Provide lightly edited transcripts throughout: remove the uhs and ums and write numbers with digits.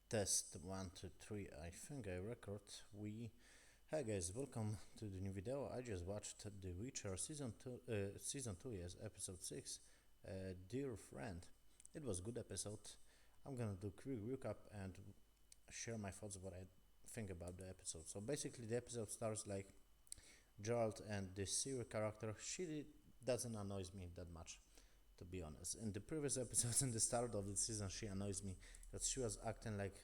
Test 1, 2, 3. I think I record. We Hi guys, welcome to the new video. I just watched The Witcher season 2, yes, episode 6. Dear friend, it was good episode. I'm gonna do quick recap and share my thoughts what I think about the episode. So basically, the episode starts like Geralt and the Ciri character. Doesn't annoy me that much, to be honest. In the previous episodes, in the start of the season, she annoys me because she was acting like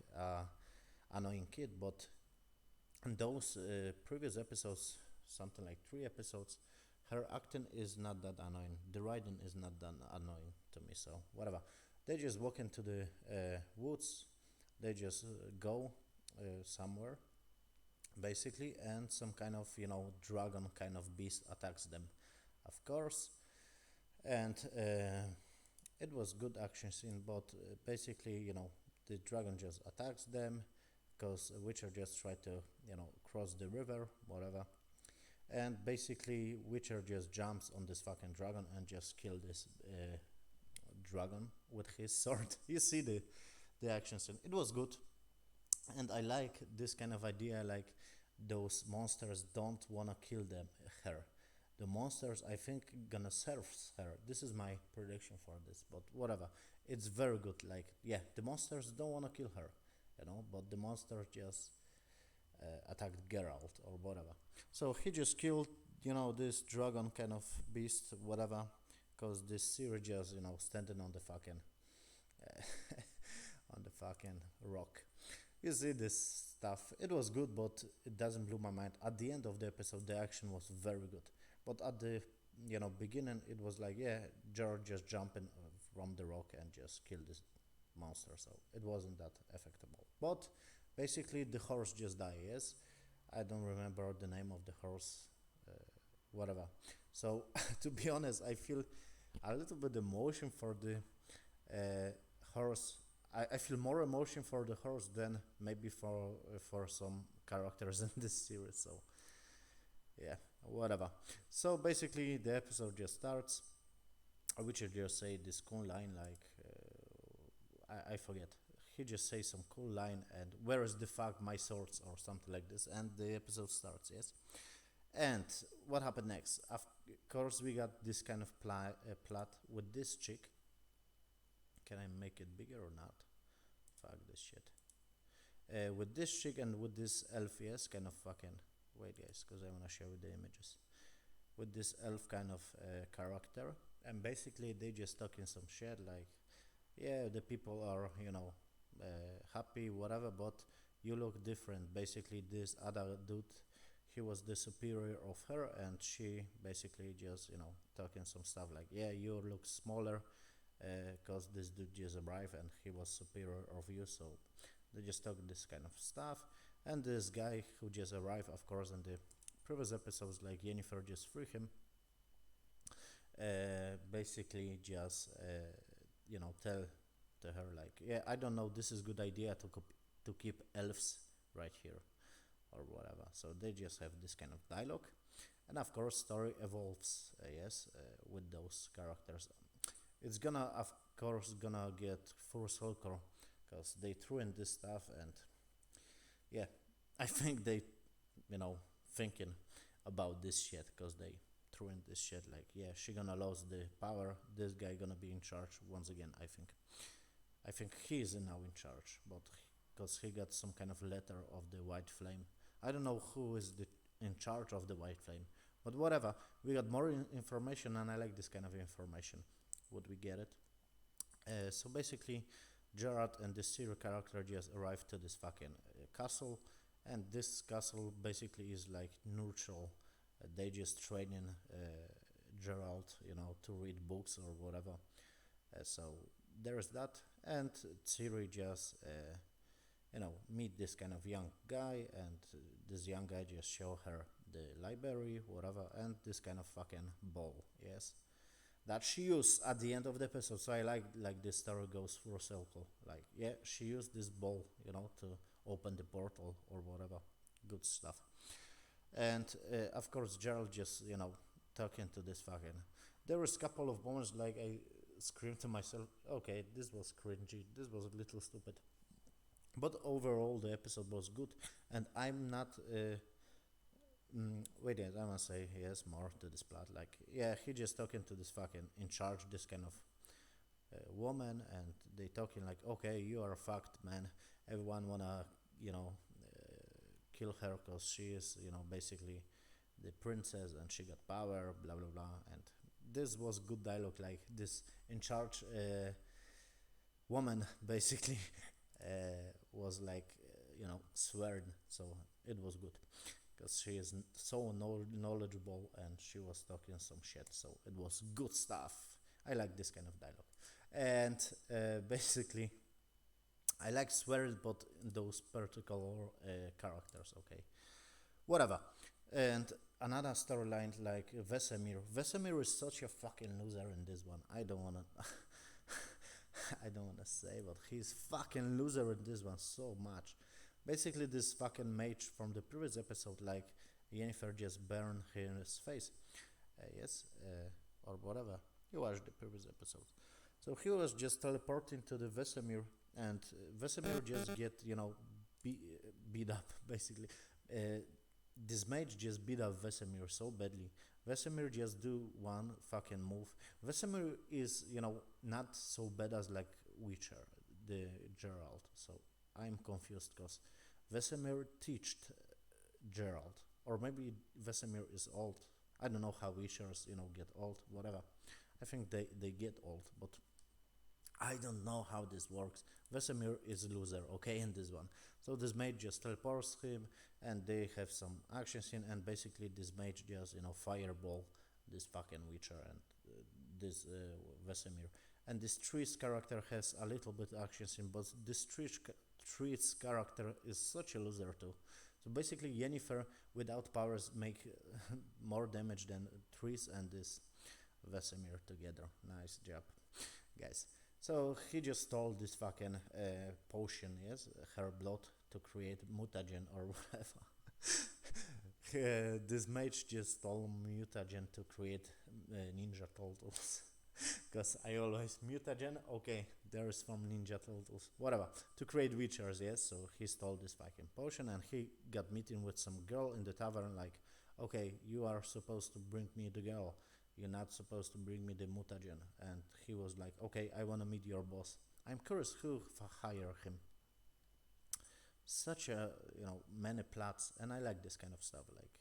annoying kid, but in those previous episodes, something like 3 episodes, her acting is not that annoying. The writing is not that annoying to me. So whatever. They just walk into the woods. They just go somewhere, basically, and some kind of dragon kind of beast attacks them, of course. And it was good action scene, but basically, the dragon just attacks them because Witcher just tried to cross the river, whatever. And basically, Witcher just jumps on this fucking dragon and just kill this dragon with his sword. You see the action scene. It was good, and I like this kind of idea. Like those monsters don't wanna kill her. The monsters, I think, gonna serve her. This is my prediction for this, but whatever. It's very good. Like, yeah, the monsters don't wanna kill her, but the monster just attacked Geralt or whatever. So he just killed, this dragon kind of beast, whatever, because this Ciri just, standing on the fucking, on the fucking rock. You see this stuff. It was good, but it doesn't blow my mind. At the end of the episode, the action was very good, but at the beginning, it was like, yeah, Geralt just jumping from the rock and just killed this monster. So it wasn't that effectable. But basically, the horse just died. Yes, I don't remember the name of the horse. Whatever. So to be honest, I feel a little bit emotion for the horse. I feel more emotion for the horse than maybe for some characters in this series. So yeah, whatever. So basically, the episode just starts. Witcher just say this cool line like I forget. He just says some cool line and where is the fuck my swords or something like this, and the episode starts. Yes, and what happened next? Of course, we got this kind of plot with this chick. Can I make it bigger or not? Fuck this shit. With this chick and with this elf, yes, kind of fucking. Wait, guys, because I wanna show you the images. With this elf kind of character, and basically they just talking some shit like, yeah, the people are happy, whatever, but you look different. Basically, this other dude, he was the superior of her, and she basically just talking some stuff like, yeah, you look smaller because this dude just arrived and he was superior of you. So they just talk this kind of stuff, and this guy who just arrived, of course, in the previous episodes, like Yennefer just free him, basically just tell to her like, yeah, I don't know, this is good idea to keep elves right here or whatever. So they just have this kind of dialogue, and of course story evolves, yes, with those characters. It's gonna, of course, gonna get full circle because they threw in this stuff, and yeah, I think they thinking about this shit because they threw in this shit like, yeah, she gonna lose the power, this guy gonna be in charge once again. I think he is now in charge, but because he got some kind of letter of the White Flame. I don't know who is in charge of the White Flame, but whatever. We got more information, and I like this kind of information. Would we get it? So basically, Gerard and the Ciri character just arrived to this fucking castle, and this castle basically is like neutral. They just training Gerald, to read books or whatever. So there is that, and Ciri just meet this kind of young guy, and this young guy just show her the library, whatever, and this kind of fucking ball, yes, that she used at the end of the episode. So I like this story goes full circle. Like, yeah, she used this ball, to open the portal or whatever, good stuff. And of course, Gerald just talking to this fucking. There was a couple of moments like I screamed to myself, okay, this was cringy, this was a little stupid, But overall, the episode was good, and I'm not. Wait, yes, I must say he has more to this plot. Like, yeah, he just talking to this fucking in charge, this kind of woman, and they talking like, okay, you are fucked, man. Everyone wanna, you know, kill her because she is, basically the princess and she got power, blah blah blah. And this was good dialogue, like this in charge woman basically was like, swearing, so it was good because she is so knowledgeable and she was talking some shit, so it was good stuff. I like this kind of dialogue. And basically I like swears, but in those particular characters, okay, whatever. And another storyline like Vesemir is such a fucking loser in this one. I don't wanna I don't wanna say, but he's fucking loser in this one so much. Basically, this fucking mage from the previous episode, like Yennefer just burned his face. Yes, or whatever. You watched the previous episode. So he was just teleporting to the Vesemir, and Vesemir just get beat up basically. This mage just beat up Vesemir so badly. Vesemir just do one fucking move. Vesemir is not so bad as like Witcher, the Geralt. So I'm confused because Vesemir teached Geralt, or maybe Vesemir is old. I don't know how Witchers get old. Whatever. I think they get old, but I don't know how this works. Vesemir is a loser, okay, in this one. So this mage just teleports him, and they have some action scene, and basically this mage just fireball this fucking Witcher and this Vesemir. And this Triss character has a little bit action scene, but this Triss character is such a loser too. So basically, Yennefer without powers make more damage than Triss and this Vesemir together. Nice job, guys. So he just stole this fucking potion, yes, her blood to create mutagen or whatever. This mage just stole mutagen to create Ninja Turtles. Because I always mutagen, okay, there is from Ninja Turtles, whatever, to create Witchers, yes. So he stole this fucking potion, and he got meeting with some girl in the tavern, like, okay, you are supposed to bring me the girl, you're not supposed to bring me the mutagen. And he was like, okay, I want to meet your boss. I'm curious who hire him. Such a many plots, and I like this kind of stuff, like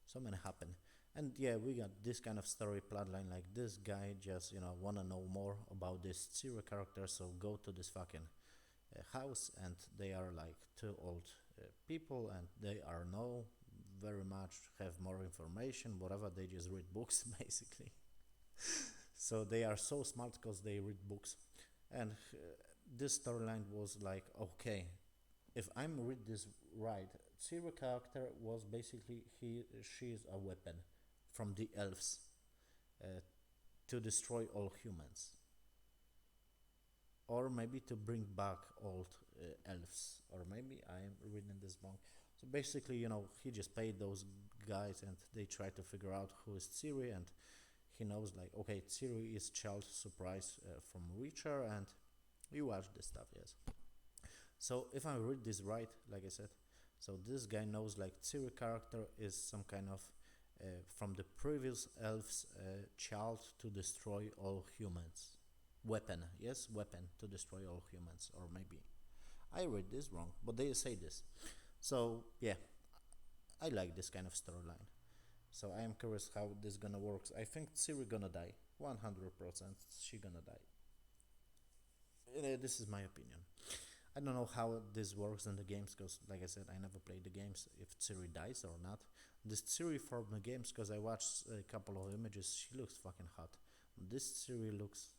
so many happen. And yeah, we got this kind of story plotline, like this guy just wanna know more about this Ciri character, so go to this fucking house, and they are like two old people, and they are know very much, have more information, whatever, they just read books basically. So they are so smart because they read books. And this storyline was like, okay, if I'm read this right, Ciri character was basically she is a weapon from the elves uh, to destroy all humans, or maybe to bring back old elves, or maybe I'm reading this wrong. So basically, he just paid those guys, and they try to figure out who is Ciri, and he knows like, okay, Ciri is child surprise from Witcher, and you watch this stuff, yes. So if I read this right, like I said, so this guy knows like Ciri character is some kind of from the previous elves child to destroy all humans. Weapon, yes, weapon to destroy all humans, or maybe I read this wrong, but they say this. So yeah, I like this kind of storyline. So I am curious how this gonna work. I think Ciri gonna die, 100%. She gonna die. This is my opinion. I don't know how this works in the games because, like I said, I never played the games. If Ciri dies or not, this Ciri from the games, because I watched a couple of images, she looks fucking hot. This Ciri looks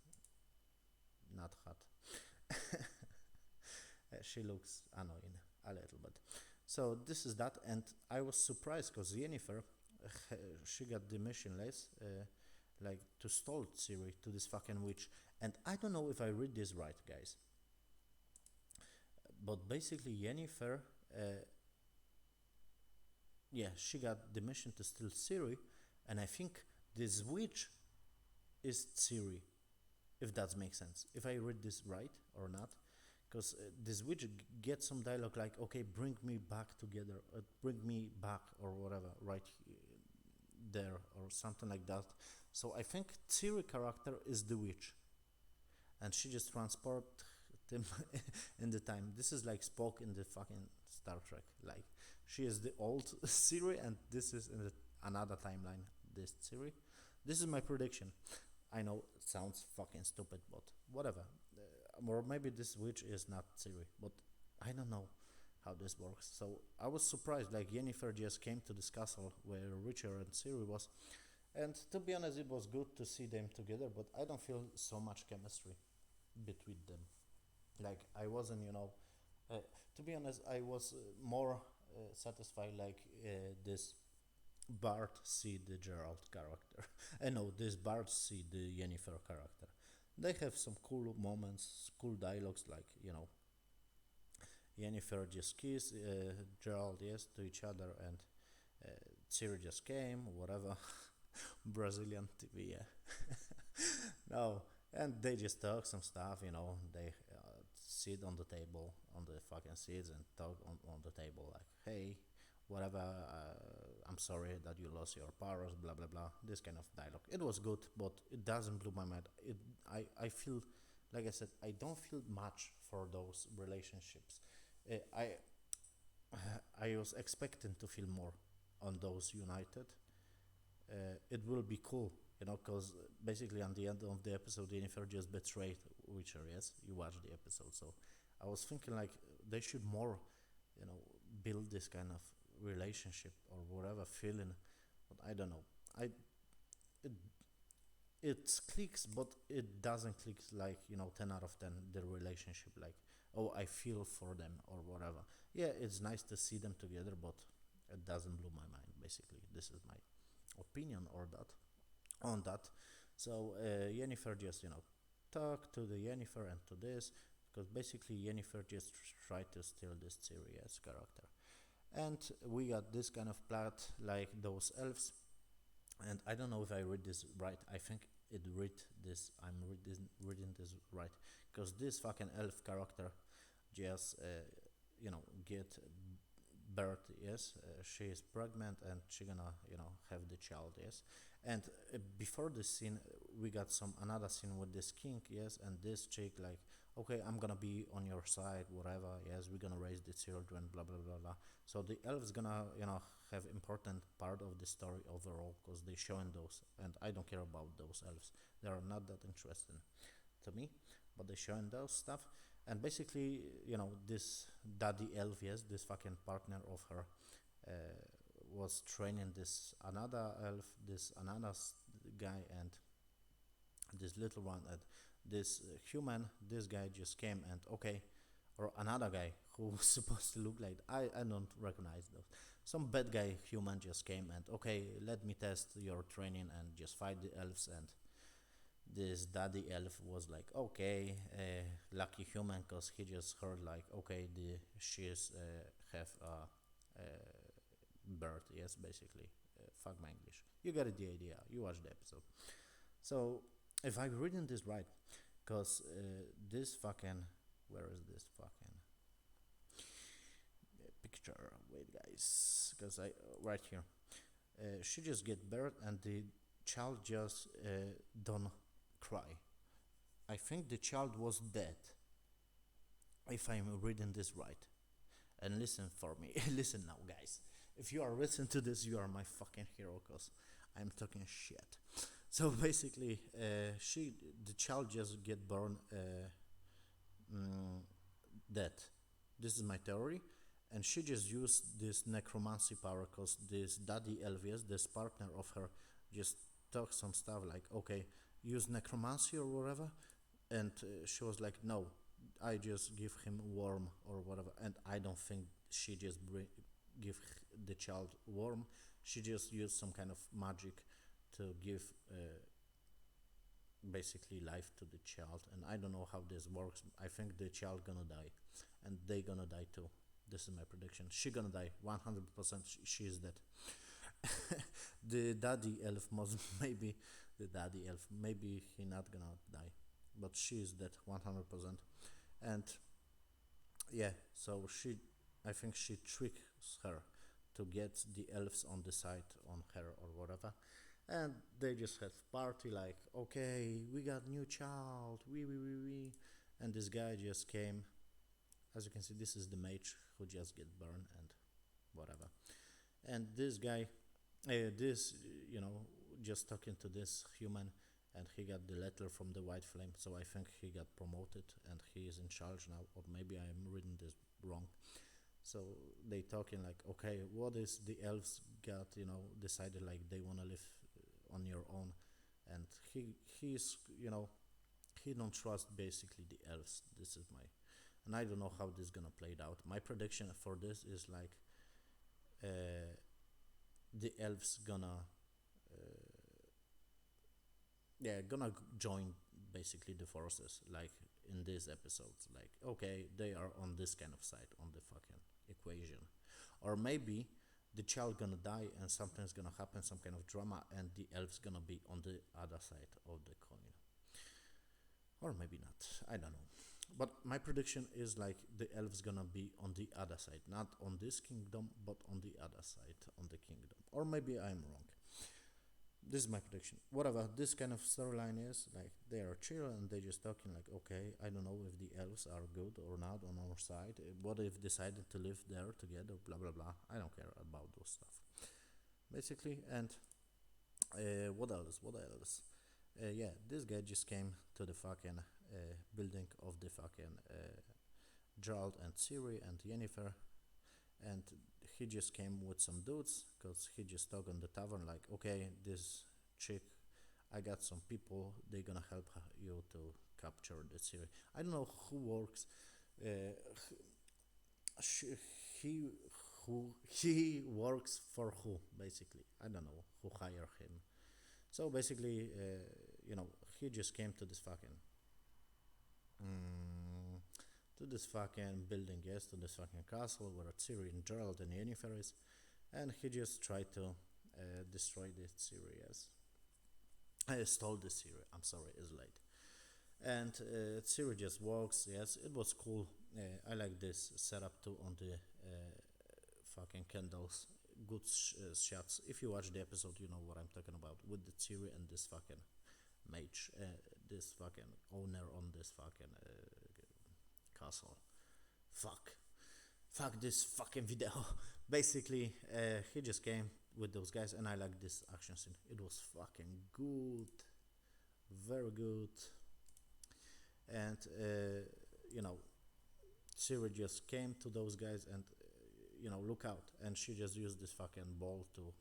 not hot. She looks annoying a little bit. So this is that, and I was surprised because Yennefer, she got the mission list, like to stall Ciri to this fucking witch, and I don't know if I read this right, guys. But basically, Yennefer, yeah, she got the mission to steal Ciri, and I think this witch is Ciri, if that makes sense. If I read this right or not, because this witch gets some dialogue like, okay, bring me back together, bring me back, or whatever, right there, or something like that. So I think Ciri character is the witch, and she just transport them in the time. This is like Spock in the fucking Star Trek. Like she is the old Ciri, and this is in another timeline. This Ciri. This is my prediction. I know it sounds fucking stupid, but whatever. Or maybe this witch is not Ciri, but I don't know how this works. So I was surprised. Like Yennefer just came to this castle where Richard and Ciri was, and to be honest, it was good to see them together. But I don't feel so much chemistry between them. Like I wasn't, to be honest, I was more satisfied like this Bart see the Gerald character. I know this Bart see the Yennefer character. They have some cool moments, cool dialogues, like Yennefer just kiss Gerald, yes, to each other, and Ciri just came, whatever. Brazilian TV, yeah. No, and they just talk some stuff, They sit on the table, on the fucking seats, and talk on the table, like, hey, whatever, I'm sorry that you lost your powers, blah, blah, blah. This kind of dialogue. It was good, but it doesn't blow my mind. I feel, like I said, I don't feel much for those relationships. Uh, I, I was expecting to feel more on those united. It will be cool, because basically on the end of the episode, Jennifer just betrayed Witcher. Yes, you watched the episode, so I was thinking like they should more, you know, build this kind of relationship or whatever feeling. But I don't know. It it clicks, but it doesn't click like 10 out of 10. The relationship, like, oh, I feel for them or whatever. Yeah, it's nice to see them together, but it doesn't blow my mind. Basically, this is my opinion or that on that. So Yennefer just talk to the Yennefer and to this, because basically Yennefer just tried to steal this serious character, and we got this kind of plot like those elves. And I don't know if I read this right. I think it read this. I'm reading this right, because this fucking elf character just get birth. Yes, she is pregnant and she gonna have the child. Yes, and before this scene, we got some another scene with this king. Yes, and this chick like, okay, I'm gonna be on your side, whatever. Yes, we're gonna raise the children, blah blah blah blah. So the elves gonna have important part of the story overall, because they showing those, and I don't care about those elves. They are not that interesting to me, but they showing those stuff. And basically, this daddy elf, yes, this fucking partner of her, uh, was training this another elf, this another guy, and this little one, and this human. This guy just came and, okay, or another guy who was supposed to look like, I don't recognize those. Some bad guy human just came and, okay, let me test your training and just fight the elves. And this daddy elf was like, okay, lucky human, because he just heard like, okay, the she's have a bird. Yes, basically, fuck my English. You got the idea. You watched the episode. So if I'm reading this right, because this fucking, where is this fucking picture? Wait, guys, because I right here. She just get birth and the child just don't cry. I think the child was dead. If I'm reading this right, and listen for me, listen now, guys. If you are listening to this, you are my fucking hero, cause I'm talking shit. So basically, the child just get born mm, dead. This is my theory, and she just used this necromancy power, cause this daddy Elvius, this partner of her, just talk some stuff like, okay, use necromancy or whatever, and she was like, no, I just give him worm or whatever, and I don't think she just give the child worm. She just used some kind of magic to give basically life to the child, and I don't know how this works. I think the child gonna die, and they gonna die too. This is my prediction. She gonna die 100%. She is dead. The daddy elf must maybe the daddy elf maybe he not gonna die, but she is dead 100%. And yeah, so I think she tricks her to get the elves on the side on her or whatever, and they just have party like, okay, we got new child, we, and this guy just came. As you can see, this is the mage who just get burned and whatever, and this guy, this you know, just talking to this human, and he got the letter from the White Flame. So I think he got promoted and he is in charge now, or maybe I'm reading this wrong. So they talking like, okay, what is the elves got? Decided like they wanna live on your own, and he's he don't trust basically the elves. This is my, and I don't know how this is gonna play it out. My prediction for this is like, uh, the elves gonna gonna join basically the forces like in these episodes, like okay, they are on this kind of side on the fucking equation, or maybe the child gonna die and something's gonna happen, some kind of drama, and the elves gonna be on the other side of the coin, or maybe not, I don't know. But my prediction is like the elves gonna be on the other side, not on this kingdom but on the other side on the kingdom, or maybe I'm wrong. This is my prediction. Whatever this kind of storyline is, like they are chill and they just talking like, okay, I don't know if the elves are good or not on our side. What if decided to live there together? Blah blah blah. I don't care about those stuff, basically. And what else? What else? Yeah, this guy just came to the fucking building of the fucking Gerald and Ciri and Yennefer, and he just came with some dudes because he just talked on the tavern like, okay, this chick, I got some people, they're gonna help you to capture the Ciri. I don't know who works, uh, he he works for who, basically. I don't know who hired him. So basically, he just came to this fucking mm, building, yes, to this fucking castle where Ciri and Gerald and Yennefer is, and he just tried to destroy the Ciri. Yes, I stole the Ciri. I'm sorry, it's late. And Ciri just walks. Yes, it was cool. I like this setup too on the fucking candles. Good shots. If you watch the episode, you know what I'm talking about with the Ciri and this fucking mage, this fucking owner on this fucking castle. Fuck. Fuck this fucking video. Basically, he just came with those guys, and I like this action scene. It was fucking good. Very good. And, you know, Ciri just came to those guys and, look out. And she just used this fucking ball to,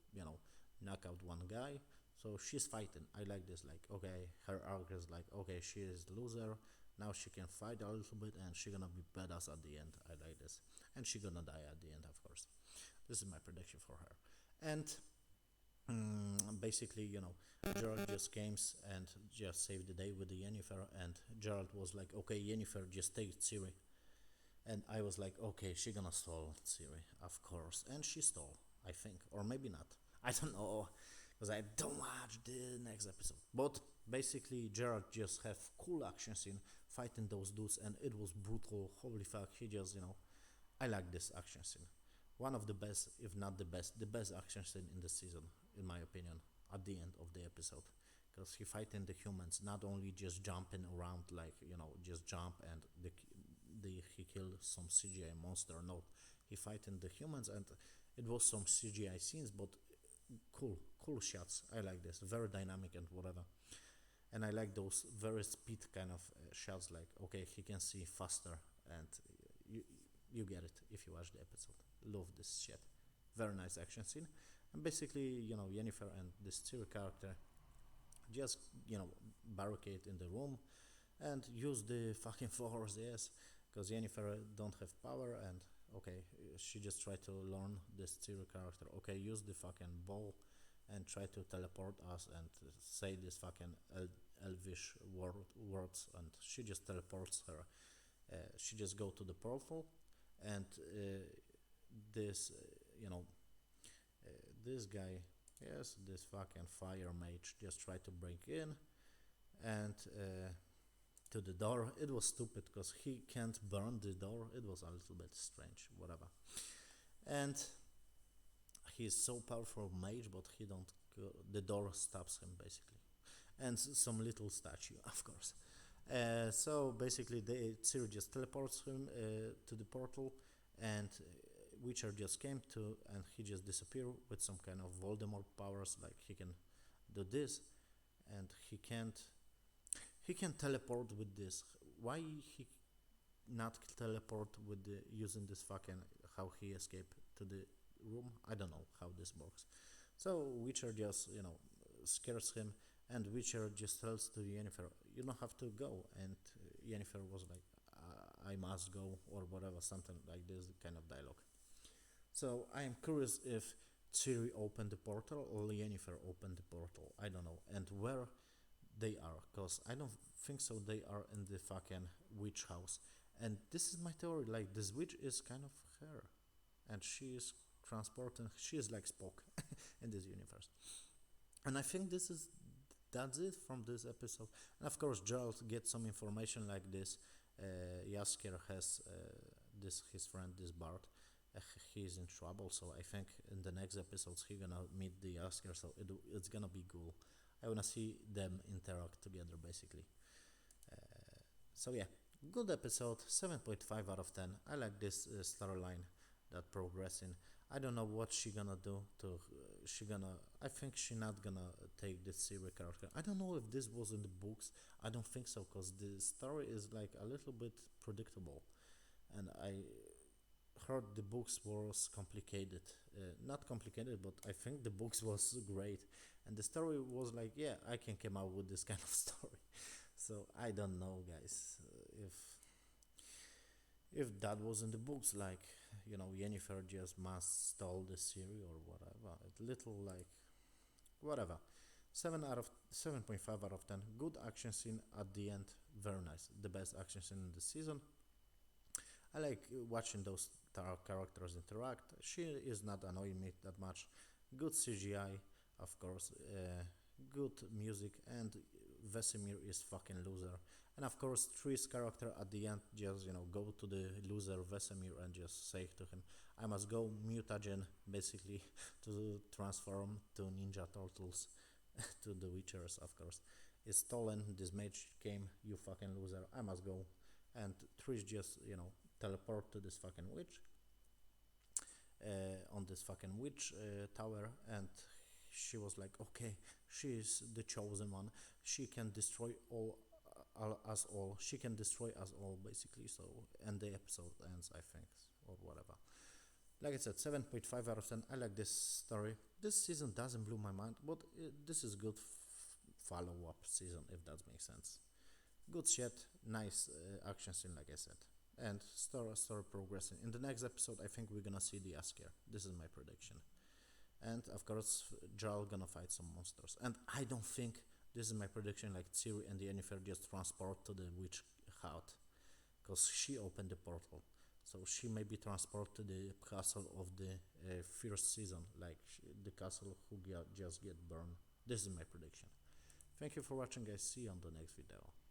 knock out one guy. So she's fighting. I like this. Like, okay, her arc is like, okay, she is the loser. Now she can fight a little bit and she gonna be badass at the end. I like this. And she gonna die at the end, of course. This is my prediction for her. And basically, Gerald just came and just saved the day with the Yennefer. And Gerald was like, okay, Yennefer, just take Ciri. And I was like, okay, she gonna stall Ciri, of course. And she stole, I think. Or maybe not. I don't know. Because I don't watch the next episode. But basically, Gerald just have cool action scene fighting those dudes, and it was brutal. Holy fuck, he just, I like this action scene. One of the best, if not the best action scene in the season, in my opinion, at the end of the episode. Because he fighting the humans, not only just jumping around like, just jump and he killed some CGI monster. No, he fighting the humans, and it was some CGI scenes, but cool shots. I like this, very dynamic and whatever. And I like those very speed kind of shots. Like, okay, he can see faster, and you you get it if you watch the episode. Love this shit. Very nice action scene. And basically, Yennefer and this Ciri character just barricade in the room and use the fucking force. Yes, because Yennefer don't have power, and okay, she just tried to learn this Ciri character. Okay, use the fucking ball and try to teleport us and say this fucking elvish words, and she just teleports her. She just go to the portal, and this this guy, yes, this fucking fire mage just try to break in, and to the door. It was stupid because he can't burn the door. It was a little bit strange, whatever. And he's so powerful mage, but he don't. The door stops him basically, and some little statue, of course. So basically, Ciri just teleports him to the portal, and Witcher just came to, and he just disappeared with some kind of Voldemort powers, like he can do this, and he can teleport with this. Why he not teleport with the using this fucking how he escaped to the room? I don't know how this works. So Witcher just scares him, and Witcher just tells to Yennefer, "You don't have to go." And Yennefer was like, "I must go," or whatever, something like this kind of dialogue. So I am curious if Ciri opened the portal or Yennefer opened the portal. I don't know, and where they are, cause I don't think so. They are in the fucking witch house, and this is my theory. Like this witch is kind of her, and she is transporting. She is like Spock in this universe, and I think that's it from this episode. And of course, Geralt gets some information like this. Jaskier has this his friend, this Bart. He's in trouble, so I think in the next episodes he's gonna meet the Jaskier. So it's gonna be cool. I wanna see them interact together, basically. So yeah, good episode. 7.5 out of 10. I like this storyline that progressing. I don't know what she gonna do to. She gonna. I think she not gonna take this Ciri character. I don't know if this was in the books. I don't think so, cause the story is like a little bit predictable, and I heard the books was complicated. Not complicated, but I think the books was great, and the story was like, yeah, I can come out with this kind of story. So I don't know, guys, if that was in the books, like Yennefer just must stole the Ciri or whatever. It little like whatever. 7.5 out of 10. Good action scene at the end. Very nice. The best action scene in the season. I like watching those characters interact. She is not annoying me that much. Good CGI, of course. Good music, and Vesemir is fucking loser. And of course, Triss character at the end just go to the loser Vesemir and just say to him, "I must go mutagen," basically to transform to Ninja Turtles, to the Witchers, of course. It's stolen. This mage came, you fucking loser. I must go. And Trish just teleport to this fucking witch, on this fucking witch tower, and she was like, okay, she is the chosen one. She can destroy us all. She can destroy us all, basically. So, and the episode ends, I think, or whatever. Like I said, 7.5 out of 10. I like this story. This season doesn't blow my mind, but this is good follow-up season, if that makes sense. Good shit, nice action scene, like I said, and story progressing. In the next episode, I think we're gonna see the Jaskier. This is my prediction, and of course, Jarl gonna fight some monsters. And I don't think this is my prediction. Like Ciri and Yennefer just transport to the witch hut, because she opened the portal, so she may be transported to the castle of the first season, like the castle who just get burned. This is my prediction. Thank you for watching, guys. See you on the next video.